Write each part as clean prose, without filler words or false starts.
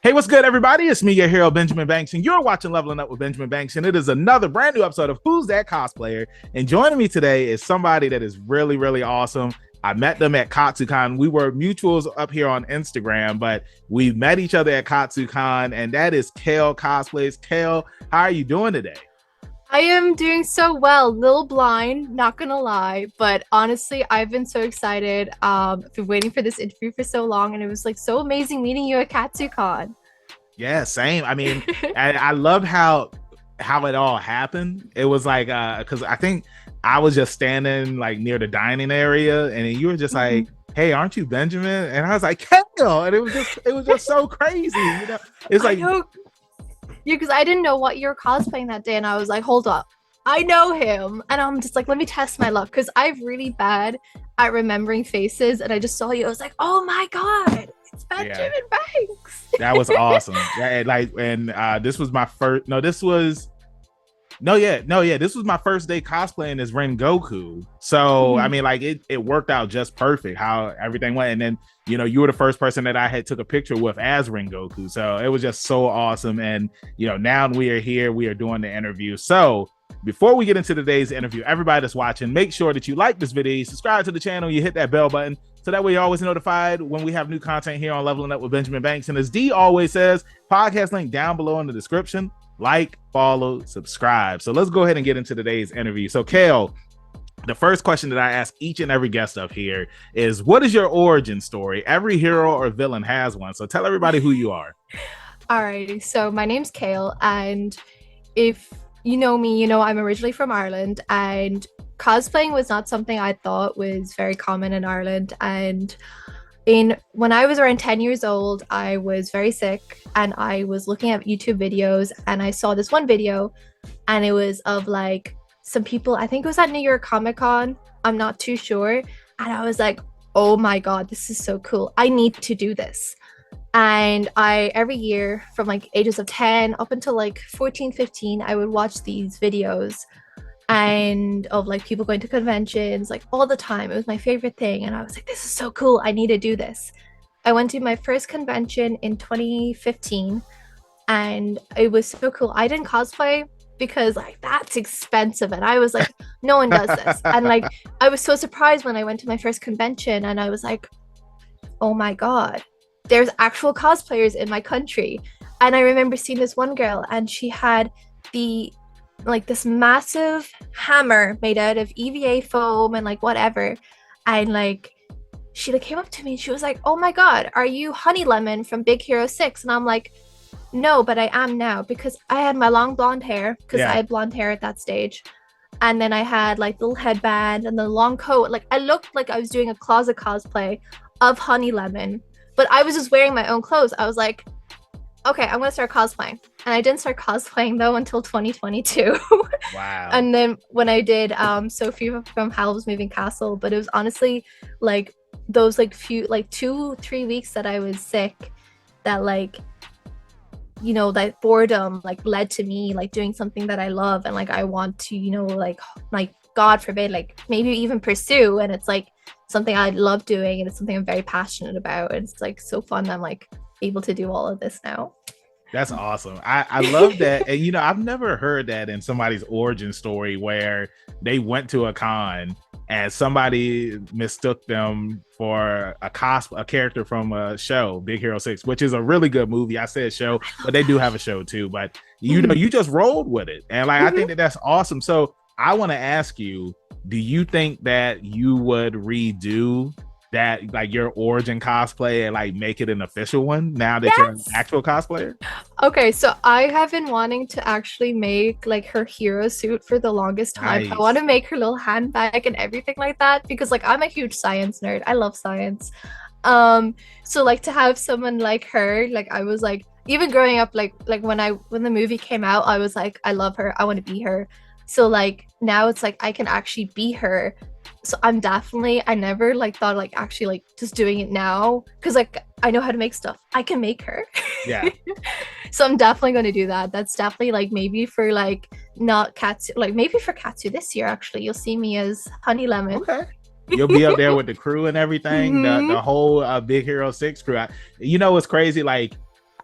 Hey, what's good, everybody? It's me, your hero, Benjamin Banks, and you're watching Leveling Up with Benjamin Banks, and it is another brand new episode of Who's That Cosplayer? And joining me today is somebody that is really, really awesome. I met them at KatsuCon. We were mutuals up here on Instagram, but we met each other at KatsuCon, and that is Kale Cosplays. Kale, how are you doing today? I am doing so well. Little blind, not gonna lie, but honestly, I've been so excited. I've been waiting for this interview for so long, and it was like so amazing meeting you at KatsuCon. Yeah, same. I mean, I loved how it all happened. It was like because I think I was just standing like near the dining area, and then you were just like, "Hey, aren't you Benjamin?" And I was like, "Kale," and it was just so crazy. It's I like, know, yeah, because I didn't know what you were cosplaying that day, and I was like, hold up, I know him, and I'm just like, let me test my luck, because I'm really bad at remembering faces, and I just saw you. I was like, oh my god, it's yeah, Benjamin Banks. that was awesome. Yeah, and this was my first. No, this was no, yeah. This was my first day cosplaying as Rengoku. So I mean, like it worked out just perfect how everything went. And then you were the first person that I had took a picture with as Rengoku. So it was just so awesome. And now we are here. We are doing the interview. So before we get into today's interview, everybody that's watching, make sure that you like this video, subscribe to the channel, you hit that bell button. So that way you're always notified when we have new content here on Leveling Up with Benjamin Banks. And as D always says, podcast link down below in the description. Like, follow, subscribe. So let's go ahead and get into today's interview. So Kale, the first question that I ask each and every guest up here is, what is your origin story? Every hero or villain has one. So tell everybody who you are. Alrighty, so my name's Kale, and if you know me, you know I'm originally from Ireland, and cosplaying was not something I thought was very common in Ireland. And when I was around 10 years old, I was very sick, and I was looking at YouTube videos, and I saw this one video, and it was of like some people, I think it was at New York Comic Con, I'm not too sure, and I was like, oh my god, this is so cool, I need to do this. And I every year from like ages of 10 up until like 14, 15, I would watch these videos and of like people going to conventions like all the time. It was my favorite thing, and I was like, this is so cool, I need to do this. I went to my first convention in 2015, and it was so cool. I didn't cosplay because like that's expensive, and I was like, no one does this. And like I was so surprised when I went to my first convention, and I was like, oh my god, there's actual cosplayers in my country. And I remember seeing this one girl, and she had the like this massive hammer made out of EVA foam and like whatever, and like she like came up to me and she was like, oh my god, are you Honey Lemon from Big Hero 6? And I'm like, no, but I am now, because I had my long blonde hair, because I Yeah. had blonde hair at that stage, and then I had like the little headband and the long coat. Like I looked like I was doing a closet cosplay of Honey Lemon, but I was just wearing my own clothes. I was like, okay, I'm gonna start cosplaying. And I didn't start cosplaying though until 2022. Wow. And then when I did Sophie from Howl's Moving Castle, but it was honestly like those like few like 2-3 weeks that I was sick, that like that boredom like led to me like doing something that I love, and like I want to like God forbid like maybe even pursue, and it's like something I love doing, and it's something I'm very passionate about, and it's like so fun that I'm like able to do all of this now. That's awesome. I love that. And I've never heard that in somebody's origin story where they went to a con and somebody mistook them for a character from a show, Big Hero 6, which is a really good movie. I said show, but they do have a show too. But you just rolled with it. And like I think that that's awesome. So I want to ask you, do you think that you would redo that, like your origin cosplay, and like make it an official one now that you're an Yes. actual cosplayer? Okay, so I have been wanting to actually make like her hero suit for the longest time. I want Nice. to make her little handbag and everything like that, because like I'm a huge science nerd. I love science. So like to have someone like her, like I was like even growing up, like when the movie came out, I was like, I love her. I want to be her. So like now it's like I can actually be her. So I never like thought like actually like just doing it now, because like I know how to make stuff. I can make her. Yeah. So I'm definitely going to do that. That's definitely like maybe for like not Katsu, like maybe for Katsu this year actually. You'll see me as Honey Lemon. Okay. You'll be up there with the crew and everything, the Mhm. whole Big Hero 6 crew. It's crazy. Like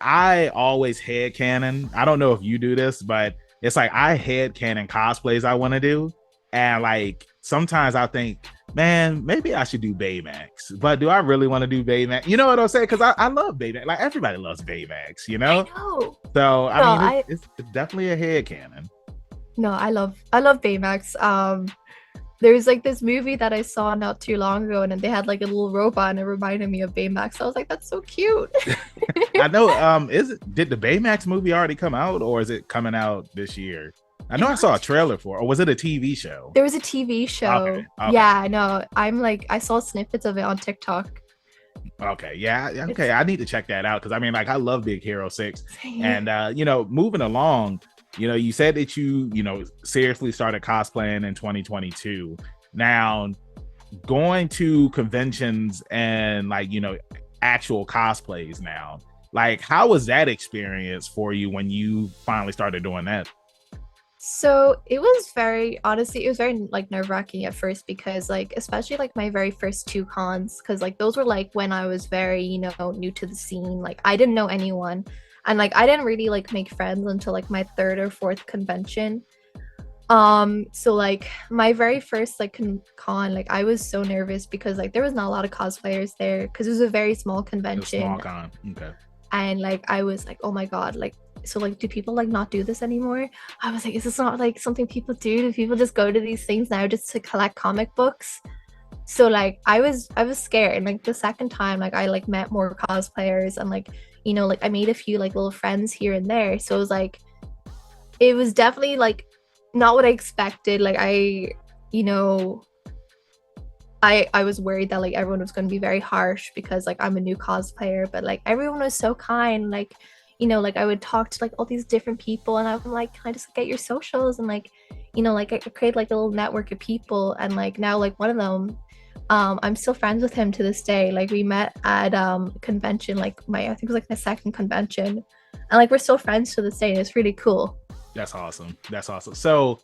I always headcanon. I don't know if you do this, but it's like I headcanon cosplays I want to do. And like sometimes I think, man, maybe I should do Baymax. But do I really want to do Baymax? You know what I'm saying? Because I love Baymax. Like everybody loves Baymax, you I know? know. So No, I mean it's definitely a headcanon. no, I love Baymax. There's like this movie that I saw not too long ago, and then they had like a little robot, and it reminded me of Baymax. I was like, that's so cute. I know. Did the Baymax movie already come out, or is it coming out this year? I know I saw a trailer for it, or was it a TV show? There was a TV show. Okay. Yeah, I know. I'm like, I saw snippets of it on TikTok. Okay. Yeah. Okay. It's I need to check that out because I mean, like, I love Big Hero 6. same. And moving along, you said that you seriously started cosplaying in 2022. Now, going to conventions and like, actual cosplays now, like, how was that experience for you when you finally started doing that? So it was very, honestly, it was very like nerve-wracking at first because like especially like my very first two cons, because like those were like when I was very, new to the scene. Like I didn't know anyone. And like I didn't really like make friends until like my third or fourth convention. So like my very first like con, like I was so nervous because like there was not a lot of cosplayers there because it was a very small A small convention. con. Okay. And like I was like, oh my god, like so like do people like not do this anymore? I was like, is this not like something people do people just go to these things now just to collect comic books? So like I was scared. And like the second time, like I like met more cosplayers, and like like I made a few like little friends here and there. So it was definitely like not what I expected. Like you know I was worried that like everyone was going to be very harsh because like I'm a new cosplayer, but like everyone was so kind. Like like I would talk to like all these different people, and I'm like, can I just get your socials? And like like I create like a little network of people, and like now like one of them, I'm still friends with him to this day. Like we met at convention, like my I think it was like my second convention, and like we're still friends to this day, and it's really cool. That's awesome. That's awesome. So,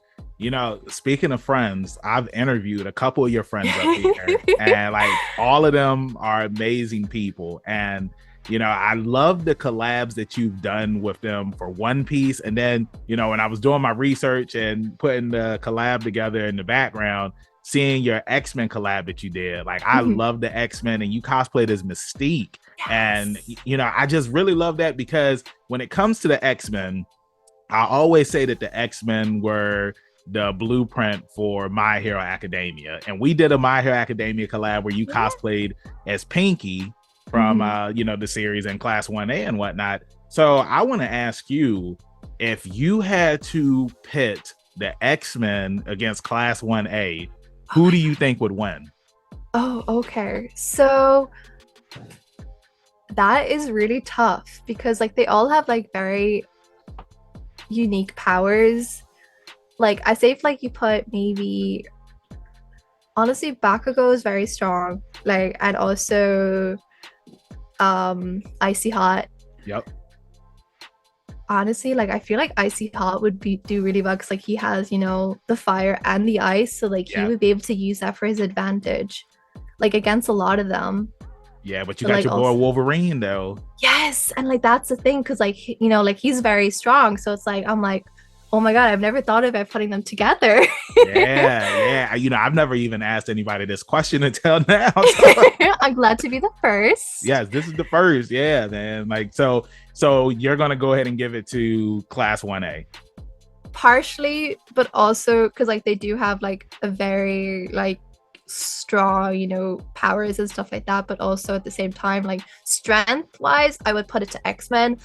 speaking of friends, I've interviewed a couple of your friends up here, and like all of them are amazing people. And, I love the collabs that you've done with them for One Piece. And then, when I was doing my research and putting the collab together in the background, seeing your X-Men collab that you did, like I love the X-Men, and you cosplayed as Mystique. Yes. And, I just really love that because when it comes to the X-Men, I always say that the X-Men were the blueprint for My Hero Academia. And we did a My Hero Academia collab where you cosplayed as Pinky from the series in Class 1A and whatnot. So I want to ask you, if you had to pit the X-Men against Class 1A, who do you think would win? Oh, okay. So that is really tough because like they all have like very unique powers. Like I say if like you put maybe honestly Bakugo is very strong. Like and also Icy Hot. Yep. Honestly, like I feel like Icy Hot would do really well because like he has, the fire and the ice. So like he would be able to use that for his advantage. Like against a lot of them. Yeah, but you But got like your boy also Wolverine though. yes, and like that's the thing because like like he's very strong. So it's like I'm like, oh my god, I've never thought about putting them together. Yeah. I've never even asked anybody this question until now. So, I'm glad to be the first. yes, this is the first. Yeah, man. Like so you're gonna go ahead and give it to Class 1A. Partially, but also because like they do have like a very like strong, powers and stuff like that. But also at the same time, like strength wise, I would put it to X-Men.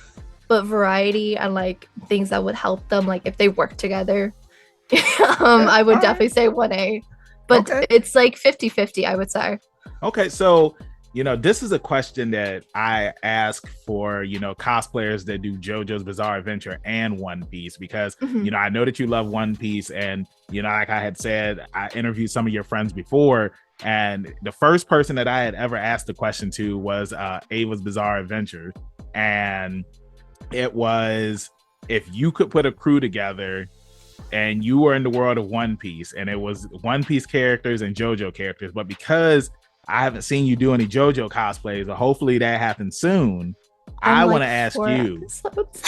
But variety and like things that would help them, like if they work together, I would definitely say 1A. But Okay. it's like 50-50, I would say. Okay, so this is a question that I ask for cosplayers that do JoJo's Bizarre Adventure and One Piece because I know that you love One Piece, and like I had said, I interviewed some of your friends before, and the first person that I had ever asked the question to was Ava's Bizarre Adventure, and it was, if you could put a crew together and you were in the world of One Piece, and it was One Piece characters and JoJo characters, but because I haven't seen you do any JoJo cosplays, but hopefully that happens soon. I'm I want like to ask you. episodes.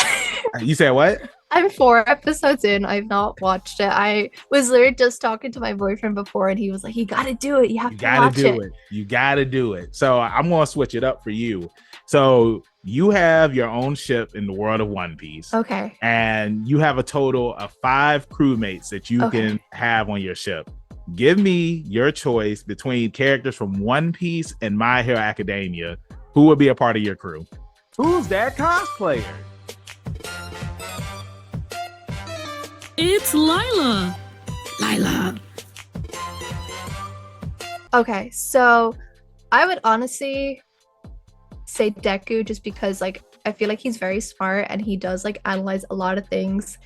You said what? I'm 4 episodes in. I've not watched it. I was literally just talking to my boyfriend before, and he was like, "You got to do it. You have You to got to watch do it." it. You got to do it. So I'm going to switch it up for you. So you have your own ship in the world of One Piece. Okay. And you have a total of 5 crewmates that you Okay. can have on your ship. Give me your choice between characters from One Piece and My Hero Academia. Who would be a part of your crew? Who's that cosplayer? It's Lila. Lila. Okay, so I would honestly say Deku just because like I feel like he's very smart and he does like analyze a lot of things,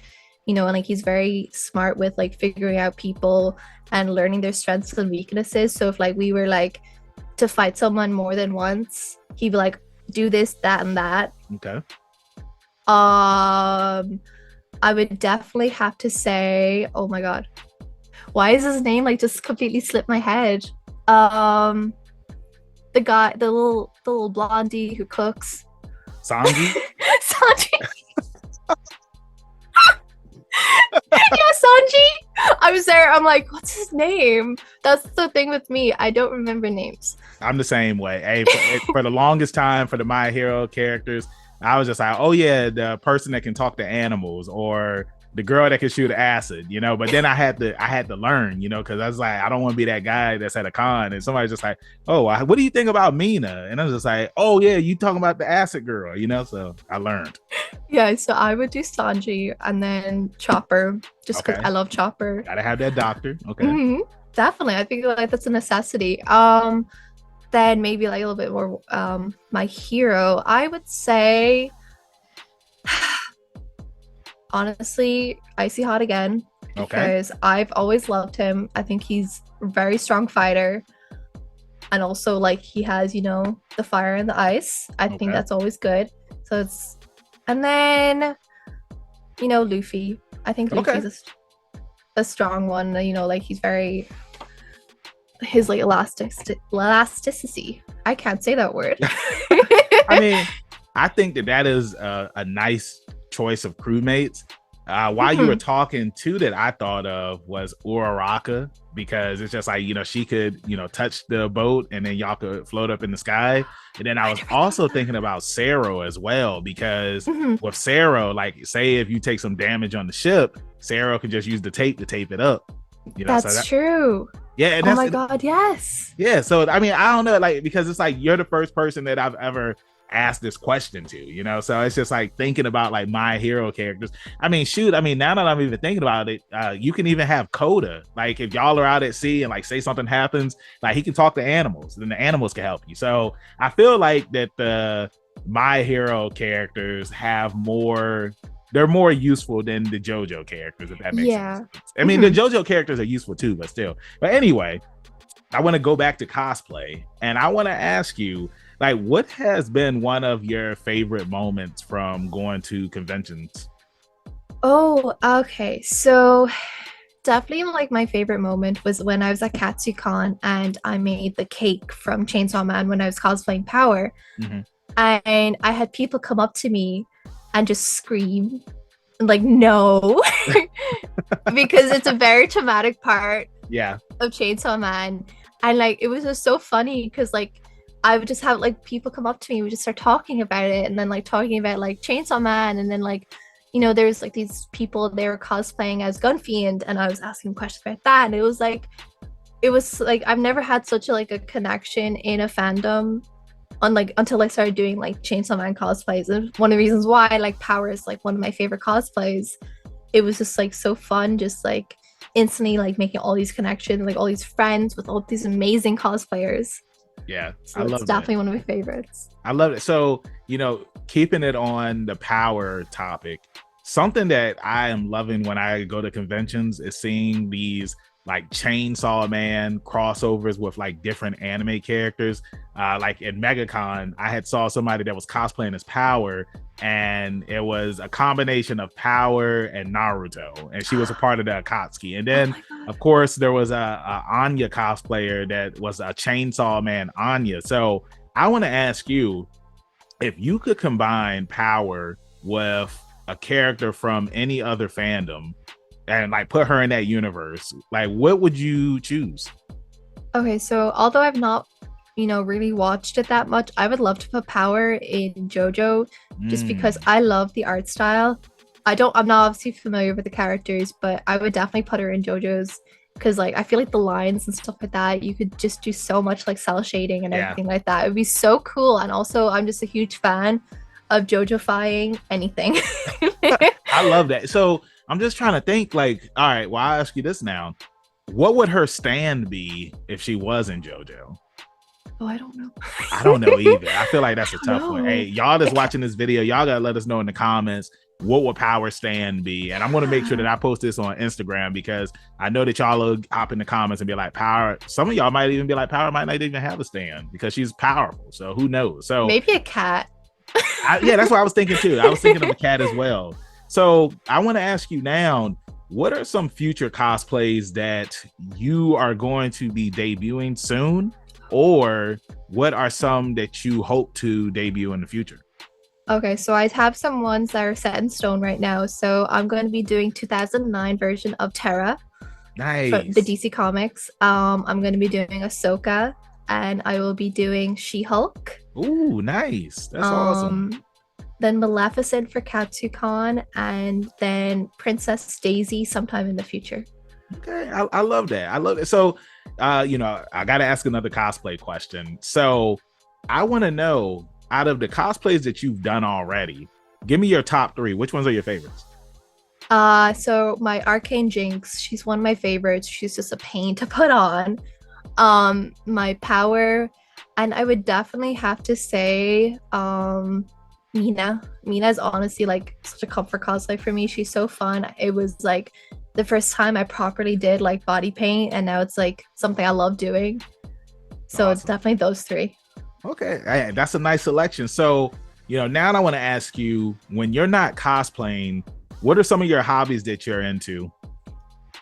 and like he's very smart with like figuring out people and learning their strengths and weaknesses. So if like we were like to fight someone more than once, he'd be like, do this, that, and that. Okay. I would definitely have to say, oh my god, why is his name like just completely slipped my head? The guy, the little blondie who cooks. Sanji? Sanji. Yeah, Sanji. I was there. I'm like, what's his name? That's the thing with me. I don't remember names. I'm the same way. Hey, for the longest time for the My Hero characters, I was just like, oh yeah, the person that can talk to animals or the girl that can shoot acid, But then I had to learn, because I was like, I don't want to be that guy that's at a con and somebody's just like, oh, what do you think about Mina? And I was just like, oh yeah, you talking about the acid girl, So I learned. Yeah, so I would do Sanji and then Chopper, just because I love Chopper. Gotta have that doctor. Okay. Mm-hmm. Definitely, I think like that's a necessity. Then maybe like a little bit more my hero. I would say honestly, Icy Hot again. Because I've always loved him. I think he's a very strong fighter. And also like he has, the fire and the ice. I think that's always good. So it's and then Luffy. I think Luffy's a strong one. Like he's very his like elasticity. I can't say that word. I mean, I think that is a nice choice of crewmates. While you were talking too, that I thought of was Uraraka, because it's just like, she could, touch the boat and then y'all could float up in the sky. And then I was also thinking about Sero as well, because with Sero, like say if you take some damage on the ship, Sero could just use the tape to tape it up. That's true. Yeah. And oh my god, yes. Yeah. So I mean, I don't know, like, because it's like you're the first person that I've ever asked this question to, so it's just like thinking about like My Hero characters. I mean, shoot, now that I'm even thinking about it, you can even have Coda. Like if y'all are out at sea and like say something happens, like he can talk to animals, then the animals can help you. So I feel like that the My Hero characters they're more useful than the JoJo characters, if that makes sense. I mean, the JoJo characters are useful too, but still. But anyway, I want to go back to cosplay, and I want to ask you, like, what has been one of your favorite moments from going to conventions? Oh, okay. So definitely like my favorite moment was when I was at KatsuCon and I made the cake from Chainsaw Man when I was cosplaying Power. And I had people come up to me and just scream like, no, because it's a very traumatic part of Chainsaw Man. And like, it was just so funny because like, I would just have like people come up to me, we just start talking about it, and then like talking about like Chainsaw Man, and then like, there's like these people, they were cosplaying as Gunfiend, and I was asking questions about that, and it was like I've never had such a connection in a fandom until I started doing like Chainsaw Man cosplays. And one of the reasons why I like Power is like one of my favorite cosplays. It was just like so fun, just like instantly like making all these connections, like all these friends with all these amazing cosplayers. Yeah, so I love it's definitely one of my favorites. I love it. So, keeping it on the Power topic, something that I am loving when I go to conventions is seeing these like Chainsaw Man crossovers with like different anime characters. Like at MegaCon, I had saw somebody that was cosplaying as Power, and it was a combination of Power and Naruto, and she was a part of the Akatsuki. And then, of course, there was a Anya cosplayer that was a Chainsaw Man Anya. So I want to ask you, if you could combine power with a character from any other fandom and like put her in that universe, like what would you choose? Okay, so although I've not, really watched it that much, I would love to put Power in JoJo just because I love the art style. I'm not obviously familiar with the characters, but I would definitely put her in JoJo's because like I feel like the lines and stuff like that, you could just do so much like cell shading and everything like that. It would be so cool. And also I'm just a huge fan of JoJo-fying anything. I love that. So I'm just trying to think like, all right, well, I'll ask you this now. What would her stand be if she was in JoJo? Oh, I don't know. I don't know either. I feel like that's a tough one. No. Hey, y'all that's watching this video, y'all gotta let us know in the comments what would Power stand be. And I'm gonna make sure that I post this on Instagram because I know that y'all will hop in the comments and be like, Power. Some of y'all might even be like, Power might not even have a stand because she's powerful. So who knows? So maybe a cat. Yeah, that's what I was thinking too. I was thinking of a cat as well. So I want to ask you now, what are some future cosplays that you are going to be debuting soon? Or what are some that you hope to debut in the future? Okay, so I have some ones that are set in stone right now. So I'm going to be doing 2009 version of Terra from the Nice. DC Comics. I'm going to be doing Ahsoka, and I will be doing She-Hulk. Ooh, nice. That's awesome. Then Maleficent for Katsucon, and then Princess Daisy sometime in the future. Okay, I love that. I love it. So, I got to ask another cosplay question. So, I want to know, out of the cosplays that you've done already, give me your top 3. Which ones are your favorites? So my Arcane Jinx, she's one of my favorites. She's just a pain to put on. My Power, and I would definitely have to say, Mina. Mina is honestly like such a comfort cosplay for me. She's so fun. It was like the first time I properly did like body paint, and now it's like something I love doing. So It's definitely those 3. Okay, that's a nice selection. So, now I want to ask you, when you're not cosplaying, what are some of your hobbies that you're into?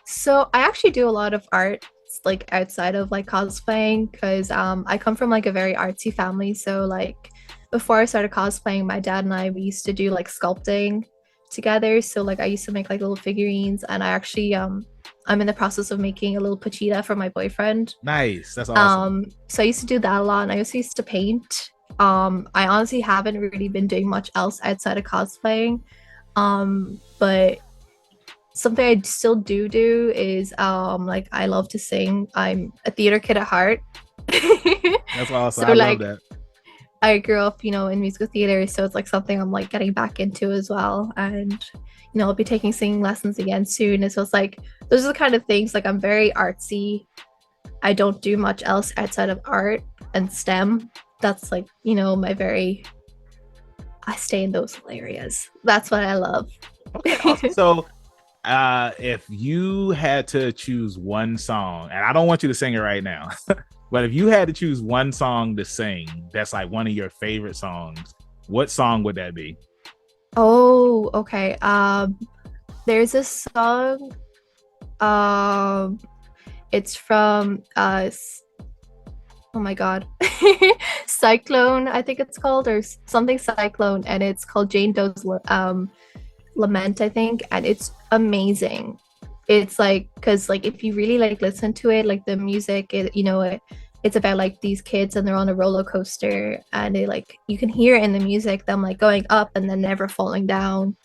So I actually do a lot of art like outside of like cosplaying because I come from like a very artsy family. So like before I started cosplaying, my dad and we used to do like sculpting together. So like I used to make like little figurines, and I actually I'm in the process of making a little Pachita for my boyfriend. Nice. That's awesome. So I used to do that a lot, and I also used to paint. I honestly haven't really been doing much else outside of cosplaying. But something I still do is like I love to sing. I'm a theater kid at heart. That's awesome. So, I like, love that. I grew up, in musical theater, so it's like something I'm like getting back into as well. And I'll be taking singing lessons again soon. And so it's like those are the kind of things, like I'm very artsy. I don't do much else outside of art and STEM. That's like, I stay in those areas. That's what I love. Okay, awesome. So if you had to choose one song, and I don't want you to sing it right now, but if you had to choose one song to sing that's like one of your favorite songs, what song would that be? Oh, okay. There's this song. It's from oh my god, Cyclone, I think it's called, or something Cyclone, and it's called Jane Doe's Lament, I think, and it's amazing. It's like, because like if you really like listen to it, like the music, it's about like these kids and they're on a roller coaster, and they like, you can hear in the music them like going up and then never falling down,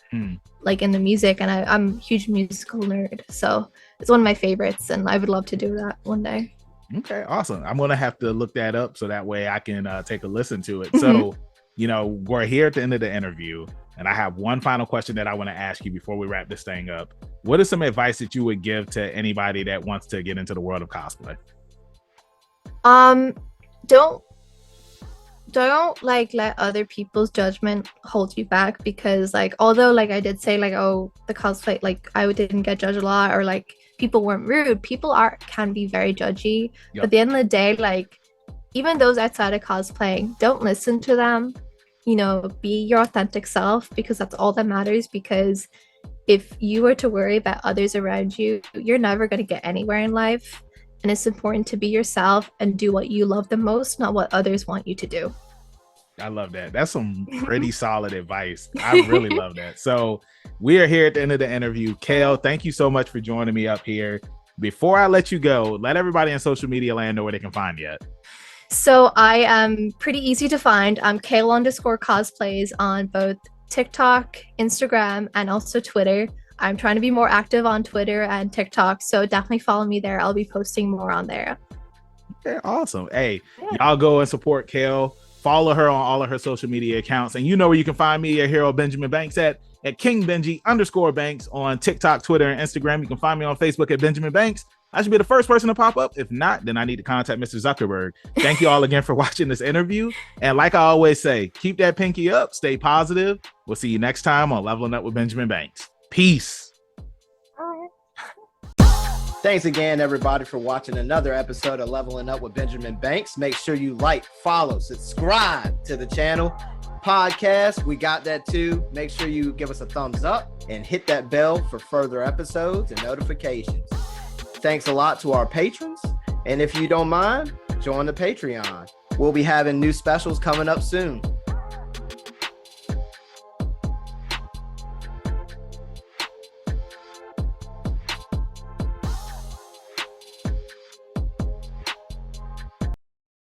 like in the music. And I'm a huge musical nerd, so it's one of my favorites, and I would love to do that one day. Okay, awesome. I'm gonna have to look that up so that way I can take a listen to it. So, we're here at the end of the interview, and I have one final question that I want to ask you before we wrap this thing up. What is some advice that you would give to anybody that wants to get into the world of cosplay? Don't like let other people's judgment hold you back, because like although like I did say like, oh, the cosplay, like I didn't get judged a lot, or like people weren't rude, people can be very judgy. But at the end of the day, like even those outside of cosplaying, don't listen to them. Be your authentic self, because that's all that matters. Because if you were to worry about others around you, you're never going to get anywhere in life. And it's important to be yourself and do what you love the most, not what others want you to do. I love that. That's some pretty solid advice. I really love that. So we are here at the end of the interview. Kale, thank you so much for joining me up here. Before I let you go, let everybody in social media land know where they can find you at. So I am pretty easy to find. I'm Kale_cosplays on both TikTok, Instagram, and also Twitter. I'm trying to be more active on Twitter and TikTok, so definitely follow me there. I'll be posting more on there. Okay, awesome. Hey, y'all go and support Kale. Follow her on all of her social media accounts. And you know where you can find me, your hero Benjamin Banks, at @KingBenji_Banks on TikTok, Twitter, and Instagram. You can find me on Facebook at Benjamin Banks. I should be the first person to pop up. If not, then I need to contact Mr. Zuckerberg. Thank you all again for watching this interview. And like I always say, keep that pinky up, stay positive. We'll see you next time on Leveling Up with Benjamin Banks. Peace. Thanks again, everybody, for watching another episode of Leveling Up with Benjamin Banks. Make sure you like, follow, subscribe to the channel. Podcast, we got that too. Make sure you give us a thumbs up and hit that bell for further episodes and notifications. Thanks a lot to our patrons. And if you don't mind, join the Patreon. We'll be having new specials coming up soon.